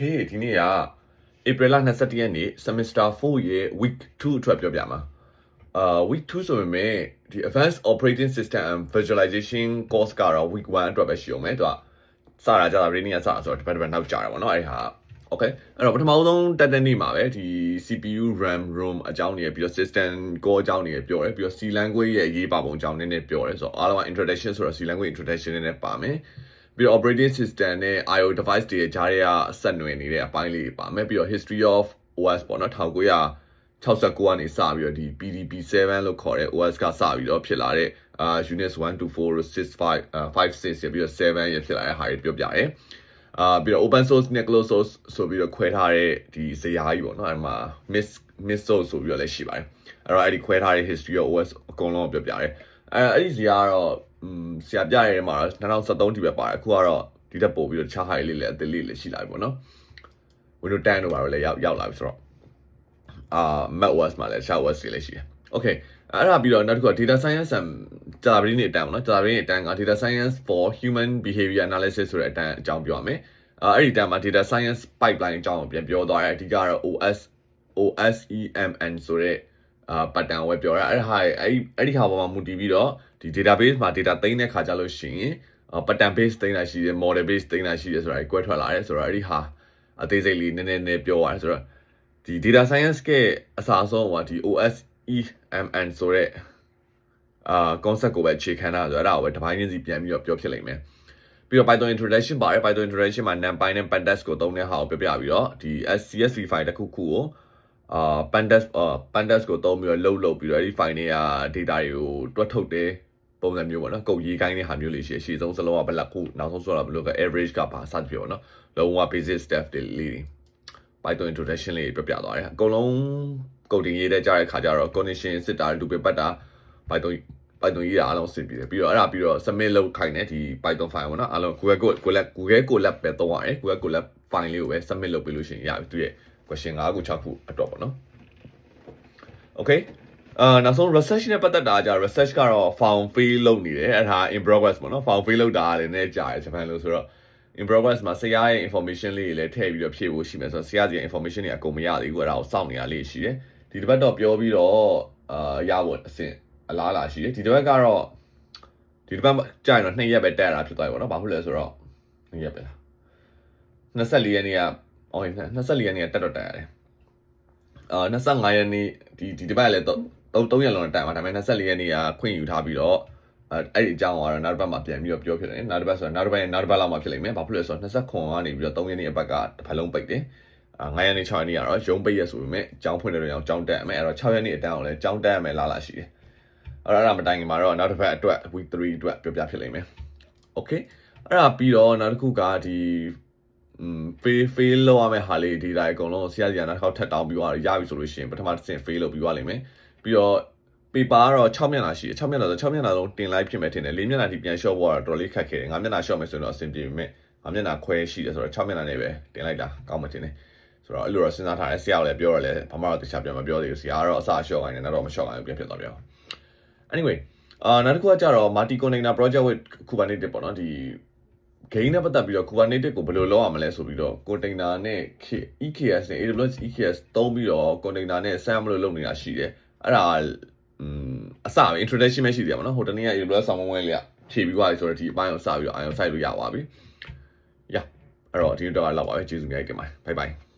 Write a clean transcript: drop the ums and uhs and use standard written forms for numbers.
Okay ဒီနေ့က April 21ရက်နေ့ semester 4ရဲ့ week 2အတွက်ပြောပြမှာweek 2ဆိုပေမဲ့ဒီ advanced operating system and visualization course ကတော့ week 1အတွက်ပဲရှိအောင်မယ်သူကစတာကြတာ reading ကစတာဆိုတော့ဒီဘက်နောက်ကြတာပေါ့နော်အဲ့ဟာ okay အဲ့တော့ပထမဆုံးတက်တဲ့နေ့မှာပဲဒီ CPU RAM ROM အကြောင်းတွေပြီးတော့ system core အကြောင်းတွေပြောတယ်ပြီးတော့ C language ရဲ့အရေးပါပုံအကြောင်းနည်းနည်းပြောတယ်ဆိုတော့အားလုံးက introduction ဆိုတော့ C language introduction နည်းနည်းပါမယ်ပြီးတော့ operating system နဲ့ IO device တွေကြားထဲကအဆက်နွယ်နေတဲ့အပိုင်းလေးပါမယ်ပြီးတော့ history of OS ပေါ့နော်1969ကနေစပြီးတော့ဒီ PDP7 လို့ခေါ်တဲ့ OS ကစပြီးတော့ဖြစ်လာတဲ့units 1 to 4 6 5 6ပြီးတော့7ရဖြစ်လာတဲ့ဟာတွေပြောပြတယ်ပြီးတော့ open source နဲ့ closed source ဆိုပြီးတော့ခွဲထားတဲ့ဒီဇာတ်ကြီးပေါ့နော်အဲ့မှာ miss source ဆိုပြီးတော့လည်းရှိပါတယ်အဲ့တော့အဲ့ဒီခွဲထားတဲ့ history of OS အကုန်လုံးပြောပြတယ်အဲ့ဒီဇာတ်ကတော့ဆရာပြရဲမှာ2013ထိပဲပါတယ်အခုကတော့ဒီတက်ပို့ပြီးတော့ခြားဟာလေးလည်းအသေးလေးလည်းရှိလာပြီပေါ့နော် Windows 10တို့ပါတော့လည်းရောက်လာပြီဆိုတော့macOS မှာလည်း showOS တွေလည်းရှိတယ် okay အဲ့ဒါပြီးတော့နောက်တစ်ခုက data science and ကြာတာပြီးနေအတန်းပေါ့နော်ကြာတာပြီးနေအတန်းက data science for human behavior analysis ဆိုတဲ့အတန်းအကြောင်းပြောရမယ်အဲ့ဒီအတန်းမှာ data science pipeline အကြောင်းကိုပြန်ပြောသွားတယ်အဓိကတော့ OSEMN ဆိုတဲ့pattern ဝယ်ပြောတာအဲ့ဒီဟာပေါ်မှာမူတည်ပြီးတော့ဒီ database မှာ data သိမ်းတဲ့ခါကြလို့ရှိရင်pattern base သိမ်းတာရှိတယ် model base သိမ်းတာရှိတယ်ဆိုတာကိုကွဲထွက်လာတယ်ဆိုတော့အဲ့ဒီဟာအသေးစိတ်လေးနည်းနည်းပြောရတယ်ဆိုတော့ဒီ data science ကအစားအဆုံးကဒီ OSEMN ဆိုတဲ့concept ကိုပဲအခြေခံတာဆိုတော့အဲ့ဒါကိုပဲတစ်ပိုင်းချင်းစီပြန်ပြီးတော့ပြောဖြစ်လိမ့်မယ်ပြီးတော့ Python introduction ပါတယ် Python introduction မှာ NumPy နဲ့ Pandas ကိုသုံးတဲ့ဟာကိုပြောပြပြီးတော့ဒီ CSV file တစ်ခုကိုPandas ကိုသုံးပြီးတော့လုပ်ပြီးတော့အဲ့ဒီ file တွေက data တွေကိုတွက်ထုတ်တယ်ပုံစံမျိုးပေါ့နော်ကုတ်ရေးကိုင်းတဲ့ဟာမျိုးလေးရှိရှေ့ဆုံးစလုံးကဘယ်လောက်ခုနောက်ဆုံးဆိုတာဘယ်လိုက average ကပါစသဖြင့်ပေါ့နော်လုံးဝ basic step တွေလေး Python introduction လေးပြပြသွားတယ်အကုန်လုံး coding ရေးတဲ့ကြားတဲ့ခါကျတော့ condition စစ်တာလူပဲပတ်တာ Python ရေးတာအားလုံးစစ်ပြီးတယ်ပြီးတော့အဲ့ဒါပြီးတော့ submit လုပ်ခိုင်းတယ်ဒီ Python file ပေါ့နော်အားလုံး Google Colab ပဲသုံးရတယ် Google Colab file လေးကိုပဲ submit လုပ်ပေးလို့ရှိရင်ရပြီသူရဲ့ question 5ခု6ခုအတွက်ပေါ့နော် okayနောက်ဆုံး research နဲ့ပတ်သက်တာကြ research ကတော့ found fail လုပ်နေတယ်အဲ့ဒါ in progress ပေါ့နော် found fail လုပ်တာလည်းနည်းကြာတယ်ဂျပန်လို့ဆိုတော့ in progress မှာဆရာရဲ့ information လေးတွေလည်းထည့်ပြီးတော့ဖြည့်ဖို့ရှိမယ်ဆိုတော့ဆရာရဲ့ information တွေအကုန်မရသေးဘူးအဲ့ဒါကိုစောင့်နေရလေးရှိတယ်ဒီတစ်ပတ်တော့ပြောပြီးတော့ရဖို့အဆင့်အလားလာရှိတယ်ဒီတစ်ပတ်ကတော့ဒီတစ်ပတ်ကြာရင်တော့2ရက်ပဲတက်ရတာဖြစ်သွားပြီပေါ့နော်ဘာဖြစ်လဲဆိုတော့2ရက်ပဲလား24ရက်နေ့က24ရက်နေ့ကတက်တော့တက်ရတယ်25ရက်နေ့ဒီတစ်ပတ်လည်း3ရက်လုံးတက်မှာဒါပေမဲ့24ရက်နေ့ကခွင့်ယူထားပြီးတော့အဲ့ဒီအကြောင်းကတော့နောက်တစ်ပတ်မှာပြန်ပြီးတော့ပြောဖြစ်တယ်နောက်တစ်ပတ်ဆိုတော့နောက်တစ်ပတ်လောက်မှဖြစ်လိမ့်မယ်ဘာဖြစ်လဲဆိုတော့29ကနေပြီးတော့3ရက်နေ့အပတ်ကတစ်ပတ်လုံးပိတ်တယ်9ရက်နေ့6ရက်နေ့ကတော့ရုံးပိတ်ရဆိုပေမဲ့အကြောင်းဖွင့်တယ်လို့ကြောင်းတက်ရမယ်အဲ့တော့6ရက်နေ့အတန်းအောင်လည်းကြောင်းတက်ရမယ်လာရှိတယ်အဲ့ဒါမတိုင်ခင်မှာတော့နောက်တစ်ပတ်အတွက် week 3အတွက်ပြောပြဖြစ်လိမ့်မယ် okay အဲ့ဒါပြီးတော့နောက်တစ်ခုကဒီfail လောက်ရမယ့်ဟာလေးဒီတိုင်းအကုန်လုံးဆရာကြီးကနောက်တစ်ခါထပ်တောင်းပြီးသွားရပြီဆိုလို့ရှိရင်ပထမတစ်ဆင့် fail လုပ်ပြီးသွားလိမ့်မယ်ပြီးတော့ paper ကတော့6မျက်နှာရှိတယ်6မျက်နှာဆို6မျက်နှာလုံးတင်လိုက်ဖြစ်မယ်ထင်တယ်4မျက်နှာထိပြန် short ဖို့တော့တော်လေးခက်ခဲတယ်5မျက်နှာ short မယ်ဆိုတော့အဆင်ပြေပေမဲ့5မျက်နှာခွဲရှိတယ်ဆိုတော့6မျက်နှာနဲ့ပဲတင်လိုက်တာကောင်းမှတင်တယ်ဆိုတော့အဲ့လိုတော့စဉ်းစားထားတယ်ဆရာကလည်းပြောရလဲဘာမှတော့တခြားပြန်မပြောသေးဘူးဆရာကတော့အစ short ခိုင်းတယ်နောက်တော့မ short ခိုင်းဘူးပြန်ဖြစ်သွားပြန် anyway နောက်တစ်ခုကကြတော့ multi container project with Kubernetes ပေါ့နော်ဒီ gain နဲ့ပတ်သက်ပြီးတော့ Kubernetes ကိုဘယ်လိုလုပ်ရမလဲဆိုပြီးတော့ container နဲ့ EKS နဲ့ AWS EKS သုံးပြီးတော့ container နဲ့ SAM လို့လုပ်နေတာရှိတယ်အဲ့ဒါအစပဲ introduction ပဲရှိသေးတယ်ပေါ့နော်ဟိုတနေ့က AWS ဆောင်းဝဲလေးကဖြည့်ပြီးသွားပြီဆိုတော့ဒီအပိုင်းကိုစပြီးတော့ ion site လို့ရသွားပြီ yeah အဲ့တော့ဒီတော့လောက်ပါပဲကျေးဇူးများတင်ပါတယ် bye bye